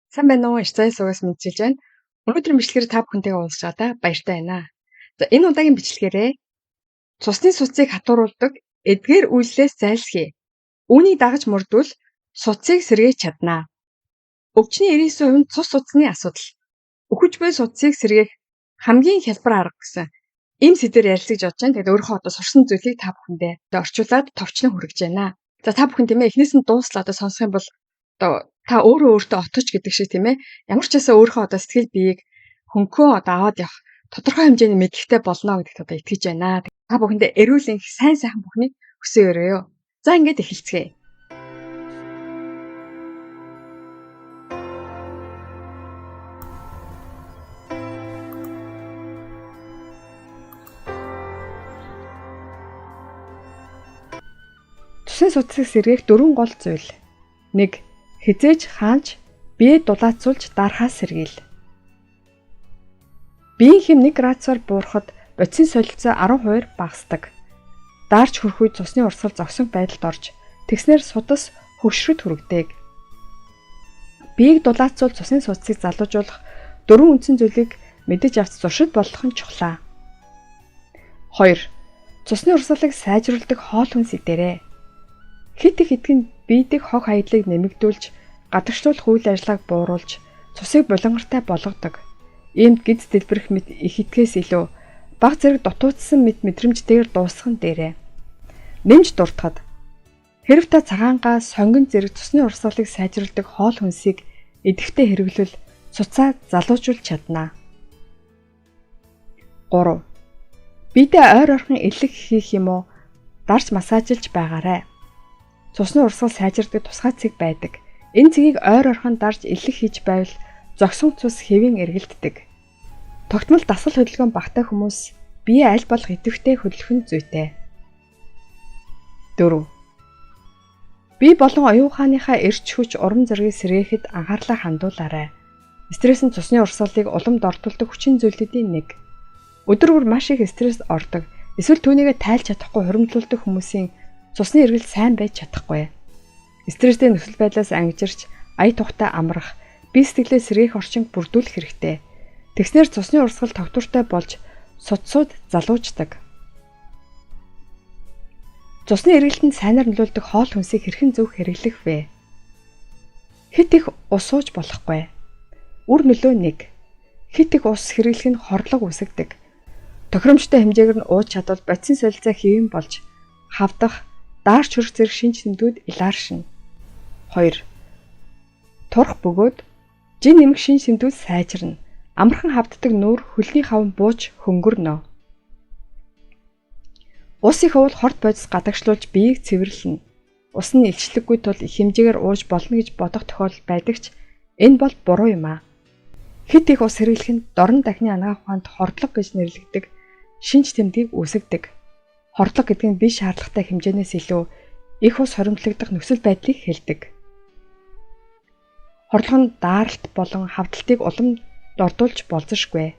Сайн байна уу? Ирцээ суугаас мэдчилж байна. Өнөөдрийн бичлэгээр та бүхэнтэйгээ уулзч байгаадаа баяртай байна. За энэ удаагийн бичлэгээрээ цусны суцыг хатууруулдаг эдгээр үйлслээс зайлсхий. Үүнийг дагаж мөрдвөл суцыг сэргээж чаднаа. Өвчний 99% нь цус суцны асуудал. Үхэж буй суцыг сэргээх хамгийн хялбар арга гэсэн ийм сэдвээр ярилцаж бодож байна. Тэгээд өөрөө одоо сурсан зүйлийг та бүхэндээ орчуулад товчноо хүргэж байна. За та бүхэн тийм ээ эхнээс нь дуусла одоо сонсох юм бол одоо та өөртөө отож гэдэг шиг тийм ээ ямар ч хэсэ өөрийнхөө одоо сэтгэл биеийг хөнгөө одоо аваад явах тодорхой хэмжээний мэдлэгтэй болно гэдэгт одоо итгэж байна. Та бүхэндээ эрүүл энх сайн бүхнийг хүсье өрөөё. За ингээд эхэлцгээе. Цусны суцыг сэргээх 4 гол зүйл. 1. Хизээж хаанч бие дулаацуулж дарахаас сэргийл. Биеийн хэм 1 градусаар буурахад бодисын солилцоо 10% багасдаг. Даарч хүрэх үед цусны урсгал зогсонх байдалд орж тэгснээр судас хөвшрөд хүрэгдэг. Биеийг дулаацуул цусны суцыг залуужуулах 4 үндсэн зүйлийг мэдэж авч зуршид болгох нь чухлаа. 2. Цусны урсгалыг сайжруулдаг хоол хүнс идээрэй. Хит их эдгэн биедээ хог хаядлыг нэмэгдүүлж, гадагшлуулах үйл ажиллагааг бууруулж, цусыг булангартай болгодог. Иймд гиз дэлбэрэх мэт их итгэхээс илүү баг зэрэг дутуудсан мэт мэдрэмжтэйгээр дуусгах нь дээрээ. Нэмж дуртахад хэрэв та цагаангаа сонгон зэрэг цусны урсгалыг сайжруулдаг хоол хүнсийг идэвхтэй хэрэглүүл цуцаа залуужуулж чаднаа. 3. Биедээ ойр орхон элэг хийх юм уу? Дарж массажлж байгаарай. Цусны урсгал сайжирдаг тусгай цэг байдаг. Энэ цэгийг ойр орхон дарж элэг хийж байвал зогсон цус хэвэн эргэлддэг. Тогтмол дасгал хөдөлгөөн багтай хүмүүс бие аль болох идэвхтэй хөдөлгөх нь зүйтэй. 4. Бие болон оюуханыхаа эрч хүч урам зориг сэргээхэд анхаарлаа хандуулаарай. Стресс нь цусны урсгалыг уламд ортуулдаг хүчин зүйлүүдийн нэг. Өдөр бүр маш их стресс ордог. Эсвэл түүнийгээ тайлж чадахгүй хуримтлуулдаг хүмүүсийн цусны эргэлт сайн байж чадахгүй. Стресстэй нөхцөл байдлаас ангижирч ая тухтай амрах, бие сэтгэлээ сэргээх орчинг бүрдүүлэх хэрэгтэй. Тэгснээр цусны урсгал тогтвортой болж судсууд залууждаг. Цусны эргэлтэнд сайнаар нөлөөлдөг хоол хүнсийг хэрхэн зөв хэрэглэх вэ? Хит их ус сууж болохгүй. Үр нөлөө 1. Хит их ус хэрэглэх нь хорлог үүсгдэг. Тохиромжтой хэмжээгээр нь ууж чадвал бодисын солилцоо хэвэн болж хавдах, даарч хүрэх зэрэг шинж тэмдгүүд илааршина. 2. Турах бөгөөд жин нэмэх шинж тэмдгүүд сайжирна. Амархан хавддаг нүүр хөлний хаван бууж хөнгөрнө. Ус их уул хорт бодис гадагшлуулж биеийг цэвэрлэнэ. Ус нь илчлэггүй тул их хэмжээгээр ууж болно гэж бодох тохиолдол байдаг ч энэ бол буруу юм аа. Хит их ус хэрэглэх нь дорн дахны анагаах ухаанд хордлого гэж нэрлэгдэг шинж тэмдгийг үүсгэдэг. Хордлого гэдэг нь бие шаардлагатай хэмжээнээс илүү их ус хоримтлагдах нөхцөл байдлыг хэлдэг. Хордлого нь дааралт болон хавдалтыг уламд ордуулж болзошгүй.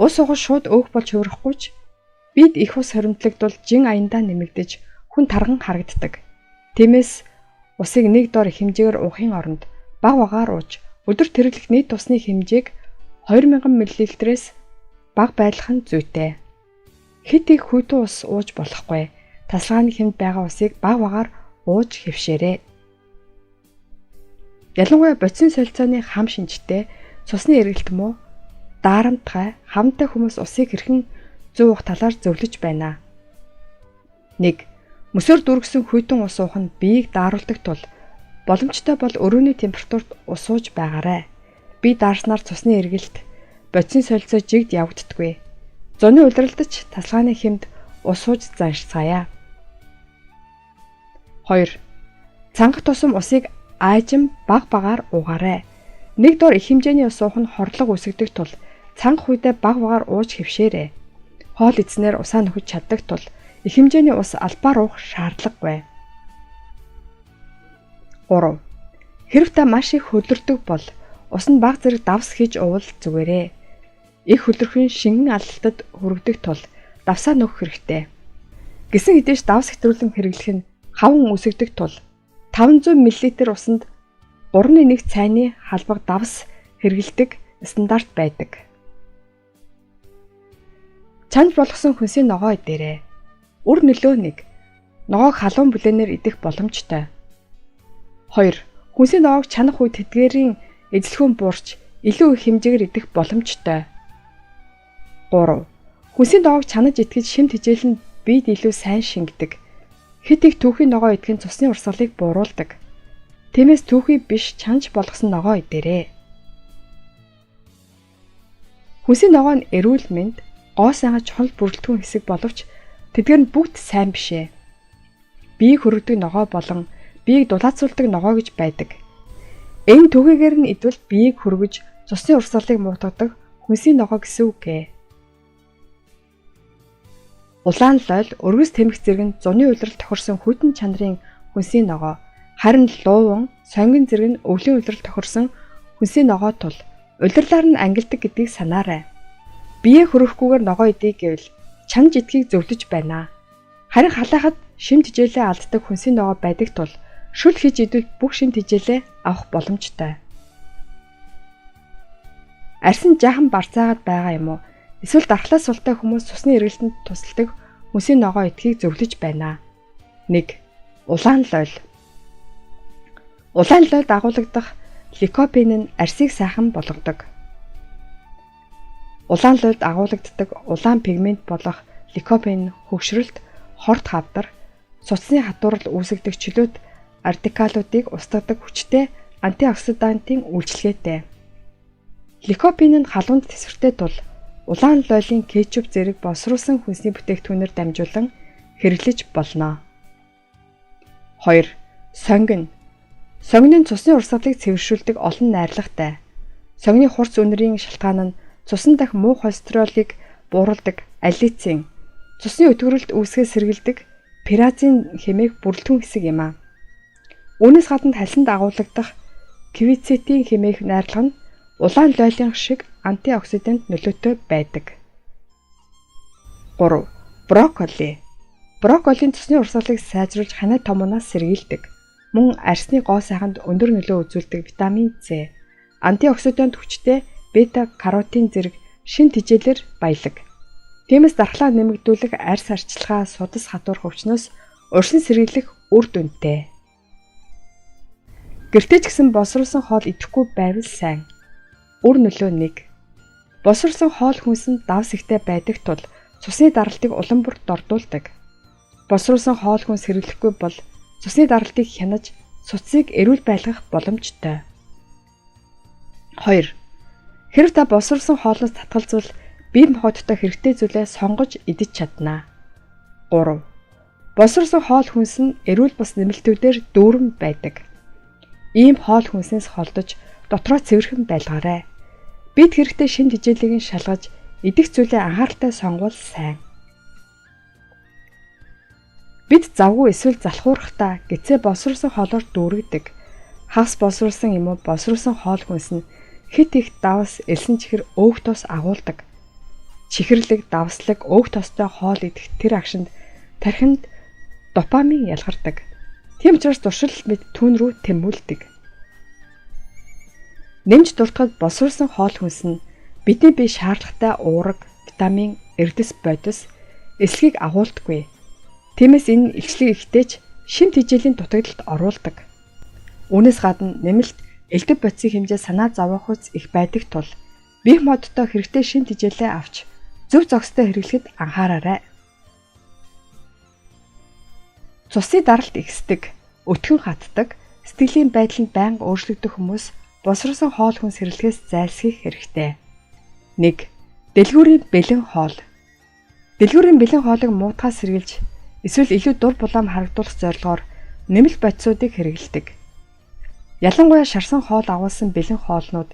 Ус угаж шууд өөх болж хуурахгүй ч бид их ус хоримтлагдвал жин аяндаа нэмэгдэж хүн тарган харагддаг. Тиймээс усыг нэг дор их хэмжээгээр уухын оронд баг багаар ууж өдөр тэрэглэх нийт усны хэмжээг 2000 мл-ээс бага байлгах нь зүйтэй. Хит их хүйтэн ус ууж болохгүй. Тасалгааны хэмд байгаа усыг баг багаар ууж хэвшээрэй. Ялангуяа бодисын солилцооны хам шинжтэй цусны эргэлт муу daarамтгай хамттай хүмүүс усыг хэрхэн зөв уух талаар зөвлөж байна. 1. Мөсөөр дүргсэн хүйтэн ус уух нь биеийг daarуулдаг тул боломжтой бол өрөөний температурт ус ууж байгаарай. Бие даарснаар цусны эргэлт бодисын солилцоо жигд явагддаггүй. Зуны улиралдаж тасалгааны хэмд ус ууж заншицгаая. 2. Цангах тусам усыг аажим баг багаар уугаарай. Нэг дор их хэмжээний ус уух нь хорлого үүсгдэг тул цангах үедээ баг багаар ууж хэвшээрэй. Хоол идснээр усаа нөхөж чаддаг тул их хэмжээний ус албаар уух шаардлагагүй. 3. Хэрэв та маш их хөлөрдөг бол ус нь баг зэрэг давс хийж уувал зүгээрээ. Их хөлөрхөн шингэн алдалтад хүргэдэг тул давсаа нөхөх хэрэгтэй. Гэсэн хэдийч давс хэтрүүлэн хэрэглэх нь хаван үүсгдэг тул 500 мл усанд 3-1 цайны халбаг давс хэрэгэлдэг стандарт байдаг. Чанж болгосон хүнсийн ногоо дээрээ үр нөлөө 1. Ногоог халуун бүлээнээр идэх боломжтой. 2. Хүнсийн ногоог чанах үед тэдгээрийн эзлэхүүн буурч илүү их хэмжээгээр идэх боломжтой. 3. Хүнсийн ногоог чанаж идэхэд шим тэжээл нь биед илүү сайн шингэдэг. Хит их түүхийн ногоо идэх нь цусны урсгалыг бууруулдаг. Тиймээс түүхий биш чанж болгосон ногоо идээрэй. Хүнсийн ногоо нь эрүүл мэнд, гоо сайхан чухал бүрэлдэхүүн хэсэг боловч тэдгээр нь бүгд сайн бишээ. Биеийг хөргөдөг ногоо болон биеийг дулаацуулдаг ногоо гэж байдаг. Энэ түгээгээр нь идвэл биеийг хөргөж цусны урсгалыг муутгадаг хүнсийн ногоо гэсэн үг гээ. Улаан лойл өргөс тэмх зэрэг нь зуны улирал тохирсон хүйтэн чанарын хүнсийн ногоо, харин лууван, сонгин зэрэг нь өвлийн улирал тохирсон хүнсийн ногоо тул улирлаар нь ангилдаг гэдгийг санаарай. Бие хөрөөхгүйгээр ногоо идэх гэвэл чанж идэхийг зөвлөж байна. Харин халаахад шим тэжээлээ алддаг хүнсийн ногоо байдаг тул шүл хийж идвэл бүх шим тэжээлээ авах боломжтой. Арьсан жаахан барцаагаад байгаа юм уу? Эсвэл дархлаас султай хүмүүс цусны эргэлтэнд тусалдаг хүнсийн ногоо идэхийг зөвлөж байна. 1. Улаан лойл. Улаан лойлд агуулгадах ликопен нь арьсыг сайхан болгодог. Улаан лойлд агуулгаддаг улаан пигмент болох ликопен нь хөгшрөлт, хорт хавдар, цусны хатуурал үүсгдэг чөлөөт радикалуудыг устгадаг хүчтэй антиоксидантын үйлчилгээтэй. Ликопен нь халуунд тэсвэртэй тул улаан лойлын кетчуп зэрэг боловсруулсан хүнсний бүтээгдэхүүнээр дамжуулан хэрэглэж болно. 2. Сонгин. Сонгины цусны урсгалыг цэвэршүүлдэг олон найрлагатай. Сонгины хурц үнэрийн шалтгаан нь цусан дахь муу холестеролыг бууруулдаг аллицин, цусны өтгөрөлд үүсгэж сэргэлдэг пиразин хэмээх бүрэлдэхүүн хэсэг юм а. Үүнээс гадна халсанд агуулгадах квицетин хэмээх найрлага нь улаан лойлын шиг антиоксидант нөлөөтэй байдаг. 3. Брокколи. Брокколийн цусны урсгалыг сайжруулж ханаа томоноос сэргийлдэг. Мөн арьсны гоо сайханд өндөр нөлөө үзүүлдэг витамин С, антиоксидант хүчтэй бета-каротин зэрэг шин тэжээлэр баялаг. Тиймээс дархлаа нэмэгдүүлэх, арьс арчилгаа, судас хатуурах өвчнөөс урьсан сэргийлэх үр дүнтэй. Гэртээ ч гэсэн босруулсан хоол идэхгүй байвал сайн. Үр нөлөө 1. Босруулсан хоол хүнсэнд давс ихтэй байдаг тул цусны даралтыг улам бүр дордуулдаг. Босруулсан хоол хүнс хэрэглэхгүй бол цусны даралтыг хянаж цуцыг эрүүл байлгах боломжтой. 2. Хэрэв та босруулсан хоолноос татгалзвал бие махбодтой хэрэгтэй зүйлээ сонгож идэж чадна. 3. Босруулсан хоол хүнс нь эрүүл бус нэмэлтүүдээр дүүрэн байдаг. Ийм хоол хүнснээс холдож дотроо цэвэрхэн байлгаарай. Бид хэрэгтэй шин тэжээлийг нь шалгаж идэх зүйлээ анхааралтай сонгуул сайн. Бид завгүй эсвэл залхуурхдаа гэцээ босруулсан хоолоор дүүргдэг. Хагас босруулсан юм уу босруулсан хоол хүнс нь хит их давс элсэн чихэр өөх тос агуулдаг. Чихэрлэг, давслаг, өөх тостой хоол идэх тэр агшинд тархинд допамин ялгардаг. Тийм учраас туршил мэд түүн рүү тэмүүлдэг. Нэмж дуртахад босруулсан хоол хүнс нь бидний бие шаардлагатай уурга, витамин, эрдэс бодис, эслэгийг агуулдаггүй. Тиймээс энэ илчлэг ихтэйч шин тэжээлийн дутагдлалд оруулдаг. Үүнээс гадна нэмэлт элдв бодисын хэмжээ санаа зовоохоц их байдаг тул бие модтой хэрэгтэй шин тэжээлээ авч зөв зохистой хэрэглэхэд анхаараарай. Цусны даралт ихсдэг, өтгөн хатдаг, сэтгэлийн байдал нь байнга өөрчлөгдөх хүмүүс босруулсан хоол хүнс хэрэглэхээс зайлсхийх хэрэгтэй. 1. Дэлгүүрийн бэлэн хоол. Дэлгүүрийн бэлэн хоолыг муутгаас сэргийлж эсвэл илүү дур булаам харагдуулах зорилгоор нэмэлт бодисуудыг хэрэглэдэг. Ялангуяа шарсан хоол агуулсан бэлэн хоолнууд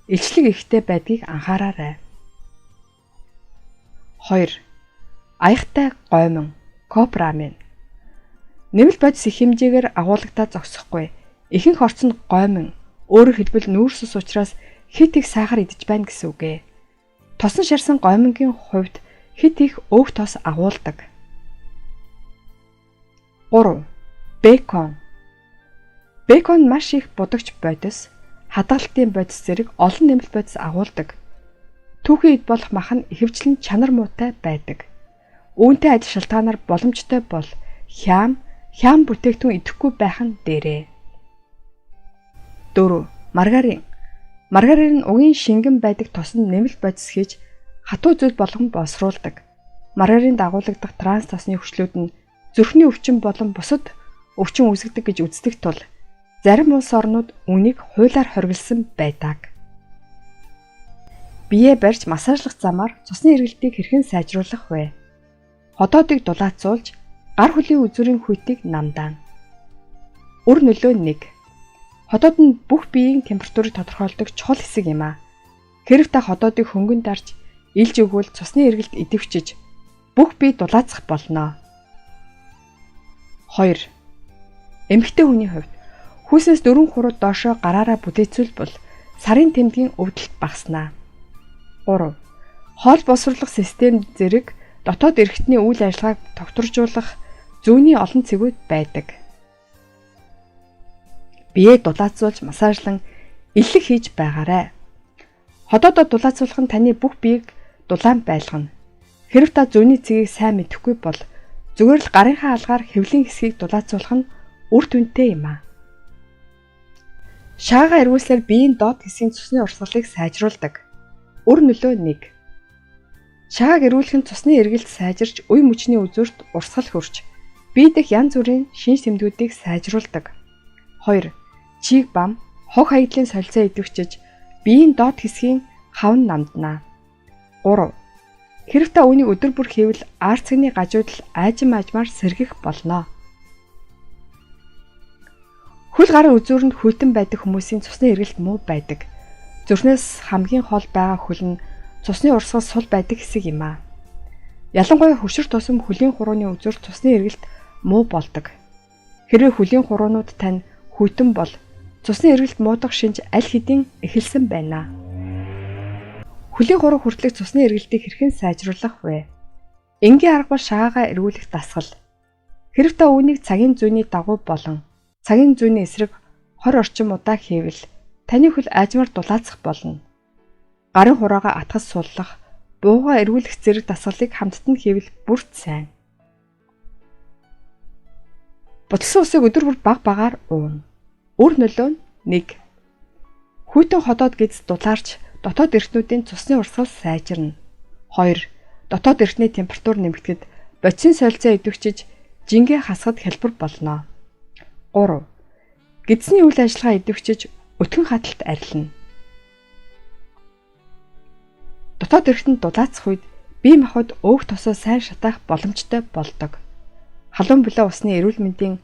илчлэг ихтэй байдгийг анхаараарай. 2. Аягтай гоймон, копрамен. Нэмэлт бодис их хэмжээгээр агуулгатаа зогсохгүй. Ихэнх орцонд гоймон, өөрөөр хэлбэл нүүрс ус учраас хит их сахар идэж байна гэсэн үг ээ. Тосон шарсан гоймонгийн хувьд хит их өөх тос агуулдаг. 3. Бекон. Бекон маш их будагч бодис, хадгалтын бодис зэрэг олон нэмэлт бодис агуулдаг. Түүхийн эд болох мах нь ихэвчлэн чанар муутай байдаг. Үүнтэй адил шалтгаанаар боломжтой бол хям бүтээгдэхүүн идэхгүй байх нь дээрээ. 4. Маргарин. Маргарин нь угийн шингэн байдаг тоснд нэмэлт бодис хийж хатуу зүйл болгон боловсруулдаг. Маргаринд агуулгадах транс тосны хүчлүүд нь зүрхний өвчин болон бусад өвчин үүсгдэг гэж үздэг тул зарим улс орнууд үүнийг хуулиар хоригдсан байдаг. Бие барьж массажлах замаар цусны эргэлтийг хэрхэн сайжруулах вэ? Ходоодыг дулаацуулж гар хөлийн үзүүрийн хүйтийг намдаан. Үр нөлөө 1. Ходоод нь бүх биеийн температурыг тодорхойлдог чухал хэсэг юм а. Хэрэв та ходоодыг хөнгөн дарж илж өгвөл цусны эргэлт идэвхжиж бүх бие дулаацах болно. 2. Эмэгтэй хүний хувьд хүүснээс 4 хурууд доошоо гараараа бүлээцүүлбэл сарын тэмдгийн өвдөлт багаснаа. 3. Хоол боловсруулах систем зэрэг дотоод эрхтний үйл ажиллагааг тогтворжуулах зүүнний олон цэгүүд байдаг. Биеэ дулаацуулж массажлан эллэг хийж байгаарай. Ходоодоо дулаацуулах нь таны бүх биеийг дулаан байлгана. Хэрэв та зүүнний цэгийг сайн мэдэхгүй бол зүгээр л гарынхаа алгаар хэвлийн хэсгийг дулаацуулах нь үр дүнтэй юм а. Шаагаа эргүүлсээр биеийн доод хэсгийн цусны урсгалыг сайжруулдаг. Үр нөлөө 1. Шагааг эргүүлэх нь цусны эргэлт сайжирч үе мөчний үзүүрт урсгал хүрч бие дэх янз бүрийн шинж тэмдгүүдийг сайжруулдаг. 2. Чиг бам, хог хаягдлын солилцоо идэвхжиж биеийн доод хэсгийн хавн намднаа. 3. Хэрэв та үүнийг өдөр бүр хийвэл ар цагны гажуудал аажмаар сэргэх болно. Хөл гарын үзүүрэнд хүйтэн байдаг хүмүүсийн цусны эргэлт муу байдаг. Зүрхнээс хамгийн хол байгаа хөл нь цусны урсгал сул байдаг хэсэг юм а. Ялангуяа хөшөр тусам хөлийн хурууны үзүүрт цусны эргэлт муу болдог. Хэрвээ хөлийн хуруунууд тань хүйтэн бол цусны эргэлт муудах шинж аль хэдийн эхэлсэн байна. Хөлийн хуруу хүртэлх цусны эргэлтийг хэрхэн сайжруулах вэ? Энгийн арга бол шагаагаа эргүүлэх дасгал. Хэрэв та үүнийг цагийн зүйний дагуу болон цагийн зүйний эсрэг 20 орчим удаа хийвэл таны хөл аажмаар дулаацах болно. Гарын хураагаа атгас суллах, буугаа эргүүлэх зэрэг дасгалыг хамтд нь хийвэл бүрт сайн. Бутлсан усыг өдөр бүр багаар ууна. Үр нөлөө нь 1. Хүйтэн ходоод гиз дулаарч дотоод эрхтнүүдийн цусны урсгал сайжирна. 2. Дотоод эрхтний температур нэмэгдэхэд бодисын солилцоо идэвхжиж жингээ хасахад хялбар болно. 3. Гидсний үйл ажиллагаа идэвхжиж өтгөн хадалт арилна. Дотоод эрхтэнд дулаацах үед бие махбод өөх тосоо сайн шатаах боломжтой болдог. Халуун булаа усны эрүүл мэндийн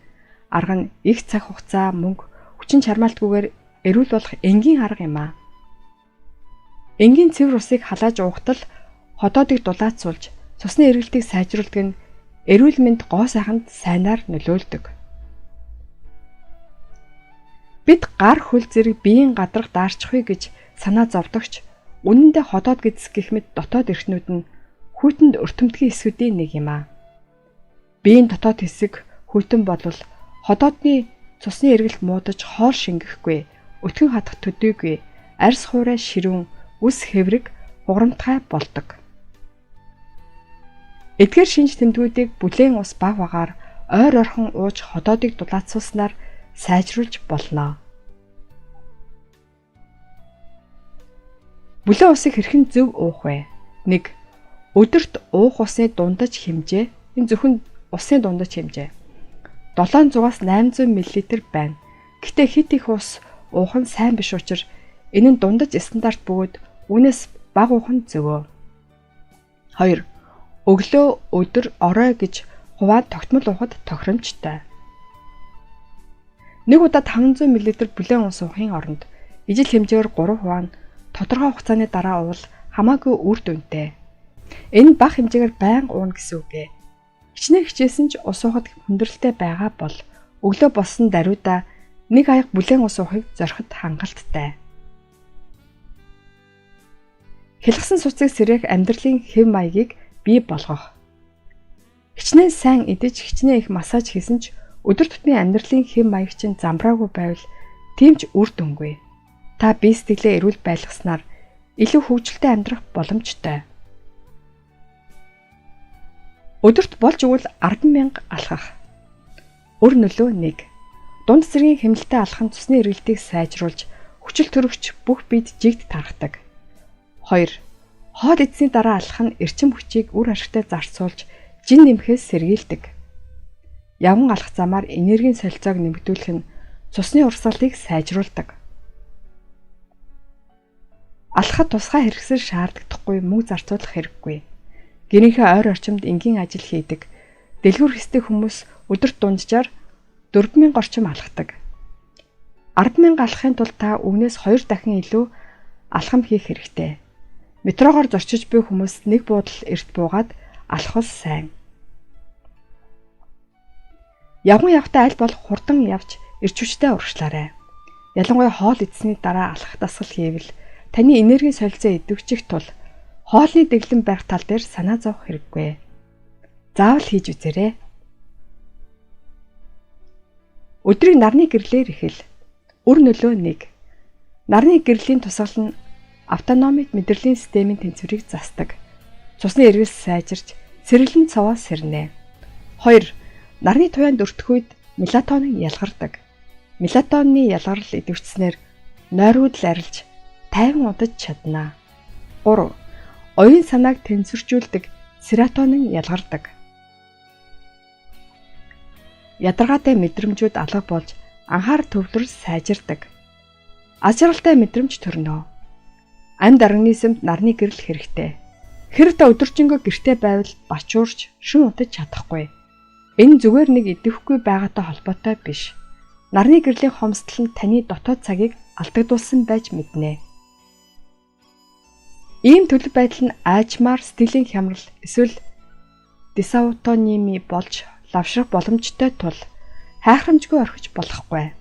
арга нь их цаг хугацаа, мөнгө, хүчин чармаалтгүйгээр эрүүл болох энгийн арга юм а. Энгийн цэвэр усыг халааж уухтал ходоодыг дулаацуулж цусны эргэлтийг сайжруулдаг нь эрүүл мэнд гоо сайханд сайнаар нөлөөлдөг. Бид гар хөл зэрэг биеийн гадарх даарчихвэ гэж санаа зовдогч үнэндээ ходоод гэдс гэх мэт дотоод эрхтнүүд нь хүйтэнд өртөмтгөн хэсгүүдийн нэг юм а. Биеийн дотоод хэсэг хүйтэн болвол ходоодны цусны эргэлт муудаж хоол шингэхгүй, өтгөн хатах төдийгүй, арьс хуурай ширүүн, үс хэврэг, хуграмтгай болдог. Эдгээр шинж тэмдгүүдийг бүлээн ус баг багаар ойр орхон ууж ходоодыг дулаацуулснаар сайжруулж болно. Бүлээн усыг хэрхэн зөв уух вэ? 1. Өдөрт уух усны дундаж хэмжээ, энэ зөвхөн усны дундаж хэмжээ 700-аас 800 мл байна. Гэхдээ хит их ус уух нь сайн биш учраас энэ нь дундаж стандарт бөгөөд үүнээс бага уух нь зөвөө. 2. Өглөө, өдөр, орой гэж хуваад тогтмол уухад тохиромжтой. Нэг удаад 500 мл бүлээн ус уухын оронд ижил хэмжээгээр 3 хуваа нь тодорхой хугацааны дараа уувал хамаагүй үр дүнтэй. Энэ бага хэмжээгээр байнга ууна гэсэн үг ээ. Хичнээн хичээсэн ч ус уухад хүндрэлтэй байгаа бол өглөө болсон даруйда нэг аяга бүлээн ус уухыг зориход хангалттай. Хялгсан суцыг сэргээх амьдралын хэв маягийг бий болгох. Хичнээн сайн идэж хичнээн их массаж хийсэн ч Өдөр тутмын амьдралын хэм маяг чинь замбраагүй байвал тийм ч үр дүнгүй. Та бие сэтгэлээ эрүүл байлгаснаар илүү хөгжилтэй амьдрах боломжтой. Өдөрт болж игэл 10,000 алхах. Өр нөлөө 1. Дунд цэргийн хэмнэлтэд алхах нь цусны эргэлтийг сайжруулж, хүчил төрөгч бүх биед жигд тархдаг. 2. Хоол идсний дараа алхах нь эрчим хүчийг үр ашигтай зарцуулж, жин нэмэхээс сэргийлдэг. Явган алхах замаар энергийн солилцоог нэмэгдүүлэх нь цусны урсгалыг сайжруулдаг. Алхахад тусгай хэрэгсэл шаарддаггүй, мөнгө зарцуулах хэрэггүй. Гэрийнхээ ойр орчимд энгийн ажил хийдэг. Дэлгүүр хэстэй хүмүүс өдөрт дунджаар 4,000 орчим алхдаг. 10,000 алхахын тулд та өвнөөс 2 дахин илүү алхам хийх хэрэгтэй. Метрогоор зорчиж буй хүмүүс нэг буудал эрт буугаад алхвал сайн. Явган явахтаа аль болох хурдан явж эрч хүчтэй урагшлаарай. Ялангуяа хоол идсэний дараа алхах дасгал хийвэл таны энергийн солилцоо идэвхжих тул хоолны дэглэм байх тал дээр санаа зовох хэрэггүй. Заавал хийж үзээрэй. Өдрийг нарны гэрлээр эхэл. Өр нөлөө 1. Нарны гэрлийн тусгал нь автономик мэдрэлийн системийн тэнцвэрийг засдаг. Цусны эргэлт сайжирч, сэргэлэн цаваа сэрнэ. 2. Нарны туяанд өртөх үед мелатонин ялгардаг. Мелатонины ялгарл идэвхжснээр нойргууд арилж, тайван удаж чадна. 3. Оюун санааг тэнцвэржүүлдэг серотонин ялгардаг. Ядаргаатай мэдрэмжүүд алга болж анхаар төвлөрс сайжирдаг. Аз жаргалтай мэдрэмж төрнө. Амьд организмд нарны гэрэл хэрэгтэй. Хэрэг та өдөржингөө гэртээ байвал бачуурч шөн утаж чадахгүй. Энэ зүгээр нэг идэвхгүй байгаатай холбоотой биш. Нарны гэрлийн хомсдол нь таны дотоод цагийг алдагдуулсан байж мэднэ. Ийм төлөв байдал нь аажмаар сэтгэлийн хямрал эсвэл дисаутоними болж лавшрах боломжтой тул хайхрамжгүй орхиж болохгүй.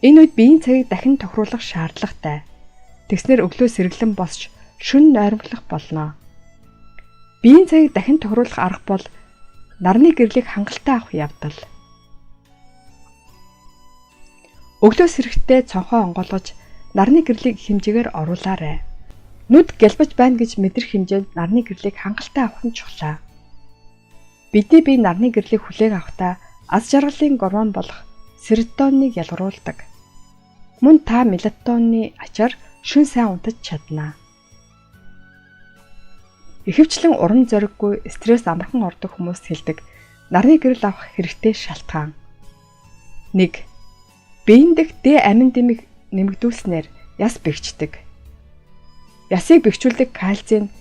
Энэ үед биеийн цагийг дахин тохируулах шаардлагатай. Тэгснэр өглөө сэргэлэн босч шөнө нойрмоглох болно. Биеийн цагийг дахин тохируулах арга бол нарны гэрлийг хангалттай авах явдал. Өглөө сэрэхдээ цонхоо онгойлгож нарны гэрлийг хэмжээгээр оруулаарай. Нүд гэлбэж байна гэж мэдрэх хэмжээнд нарны гэрлийг хангалттай авах нь чухал. Бидний бие нарны гэрлийг хүлээн авахдаа аз жаргалын гормон болох серотониныг ялгаруулдаг. Мөн та мелатонины ачаар шөн сайн унтаж чадна. Ихэвчлэн урам зориггүй, стресс амархан ордог хүмүүс хэлдэг нарны гэрэл авах хэрэгтэй шалтгаан. 1. Биеийн дэх дэ амин дэмэг нэмэгдүүлснээр яс бэхждэг. Ясыг бэхжүүлдэг кальцийн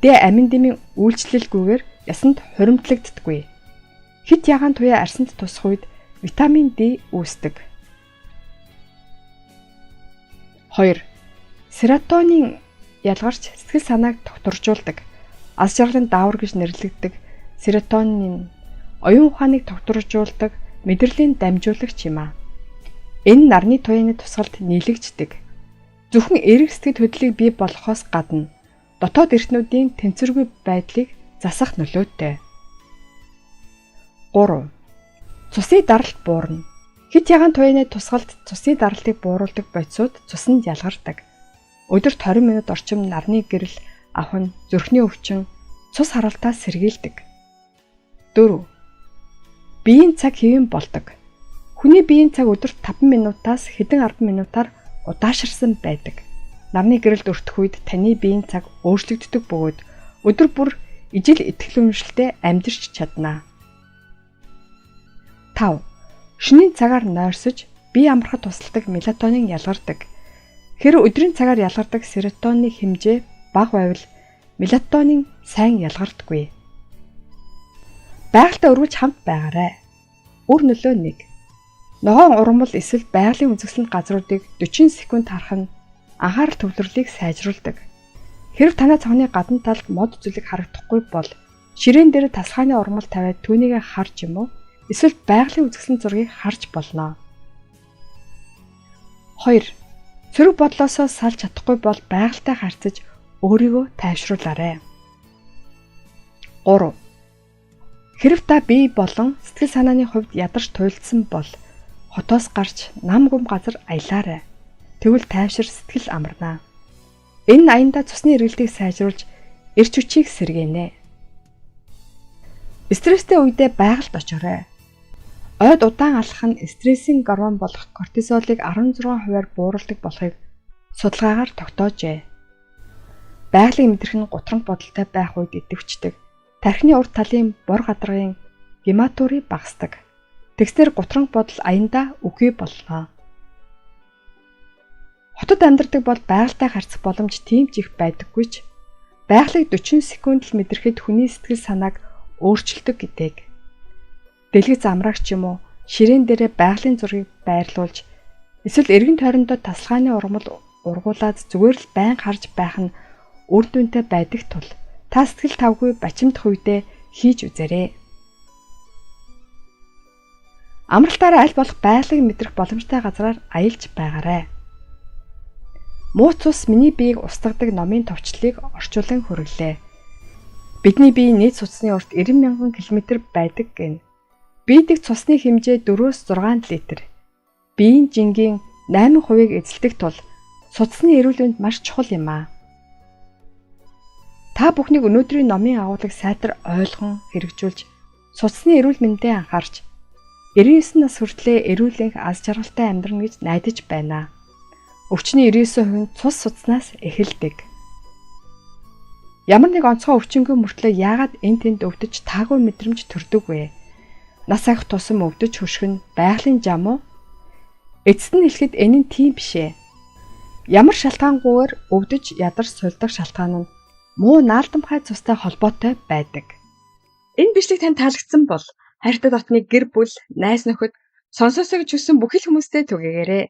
дэ амин дэмийн үйлчлэлгүйгээр ясанд хуримтлагддаггүй. Хит ягаан туяа арсанд тусах үед витамин D үүсдэг. 2. Серотонин ялгарч сэтгэл санааг тогтворжуулдаг. Аз жаргалын даавар гэж нэрлэгддэг серотонин оюун ухааныг тогтворжуулдаг мэдрэлийн дамжуулагч юм а. Энэ нарны туяаны тусгалд нийлэгддэг. Зөвхөн эрэг сэтгэл хөдлөлийг бий болгохоос гадна дотоод эртнүүдийн тэнцвэргүй байдлыг засах нөлөөтэй. 3. Цусны даралт буурна. Хит ягаан туяаны тусгалд цусны даралтыг бууруулдаг бодисууд цуснд ялгардаг. Өдөрт 20 минут орчим нарны гэрэл авах нь зүрхний өвчин, цус харалтаас сэргийлдэг. 4. Биеийн цаг хэвэн болдог. Хүний биеийн цаг өдөрт 5 минутаас хэдэн 10 минутаар удаашрсан байдаг. Нарны гэрэлд өртөх үед таны биеийн цаг өөрчлөгддөг бөгөөд өдөр бүр ижил итгэл үнэмшилтэй амьдарч чадна. 5. Шөнийн цагаар нойрсож бие амархад тусалдаг мелатонин ялгардаг. Хэрэв өдрийн цагаар ялгардаг серотонины хэмжээ бага байвал мелатонин сайн ялгардаггүй. Байгальтай өргөж хамт байгаарай. Өр нөлөө 1. Ногоон ургамал эсвэл байгалийн үзэсгэлэнт газруудыг 40 секунд харах нь анхаарал төвлөрлийг сайжруулдаг. Хэрэв танай цогны гадна талд мод зүйлэг харагдахгүй бол ширээн дээр тасалгааны ургамал тавиад түүнийг харж юм уу? Эсвэл байгалийн үзэсгэлэнт зургийг харж болно. 2. Цэрэг бодлосоо салж чадахгүй бол байгальтай харьцаж өөрийгөө тайвшруулаарай. 3. Хэрэв та бие болон сэтгэл санааны хувьд ядарч туйлдсан бол хотоос гарч нам гүм газар аялаарай. Тэгвэл тайвшир сэтгэл амарна. Энэ аяндаа цусны эргэлтийг сайжруулж эрч хүчийг сэргээнэ. Стресстэй үедээ байгальд очоорой. Ойд удаан алхах нь стрессийн гормон болох кортизолыг 16%-аар бууруулдаг болохыг судалгаагаар тогтоожээ. Байгалийн мэдрэх нь гутранг бодолтой байх үед идэвхждэг. Тархины урд талын бор гадаргын гематури багасдаг. Тэгснэр гутранг бодол аяндаа үгүй болно. Хотод амьдардаг бол байгальтай харьцах боломж тийм ч их байдаггүй ч байгалыг 40 секунд л мэдрэхэд хүний сэтгэл санааг өөрчилдөг гэдэг. Дэлгэц амраагч юм уу ширээн дээрээ байгалийн зургийг байрлуулж эсвэл эргэн тойрондоо тасалгааны ургамал ургуулад зүгээр л байн харж байх нь үр дүнтэй байдаг тул та сэтгэл тавгүй бачимдах үедээ хийж үзээрэй. Амралтаараа аль болох байгалыг мэдрэх боломжтой газараар аялж байгаарай. Муу цус миний биеийг устгадаг номын товчлыг орчуулан хүргэлээ. Бидний бие нийт цусны урт 90,000 км байдаг гэнэ. Биедэг цусны хэмжээ 4-6 литр. Биеийн жингийн 8%-ийг эзэлдэг тул судасны эрүүл мэнд маш чухал юм аа. Та бүхнийг өнөөдрийн номын агуулгыг сайтар ойлгон хэрэгжүүлж судасны эрүүл мэндэд анхаарч 99 нас хүртлээр эрүүл аз жаргалтай амьдрах гэж найдаж байна. Өвчний 99% нь цус судаснаас эхэлдэг. Ямар нэг онцгой өвчнөгүй мөртлөө яагаад энэ тэнд өвдөж таагүй мэдрэмж төрдөг вэ? Нас авах тусам өвдөж хөших нь байгалийн зам уу? Эцэст нь хэлэхэд энэ нь тийм биш ээ. Ямар шалтгаангүйгээр өвдөж ядарч сулдах шалтгаан нь муу наалдамхай цустай холбоотой байдаг. Энэ бичлэг танд таалагдсан бол хайртай дотны гэр бүл, найз нөхөд сонсоосоо гэж хүссэн бүхэл хүмүүстээ түгээгээрэй.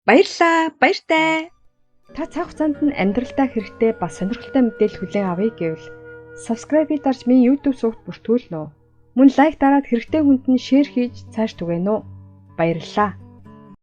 Баярлалаа, баяртай. Та цаг хугацаанд нь амьдралдаа хэрэгтэй бас сонирхолтой мэдээлэл хүлээн авъя гэвэл subscribe-ийг дарж минь YouTube сувагт бүртгүүлнэ үү. Мөн лайк дараад хэрэгтэй хүнд нь шеэр хийж цааш түгээнэ үү. Баярлалаа.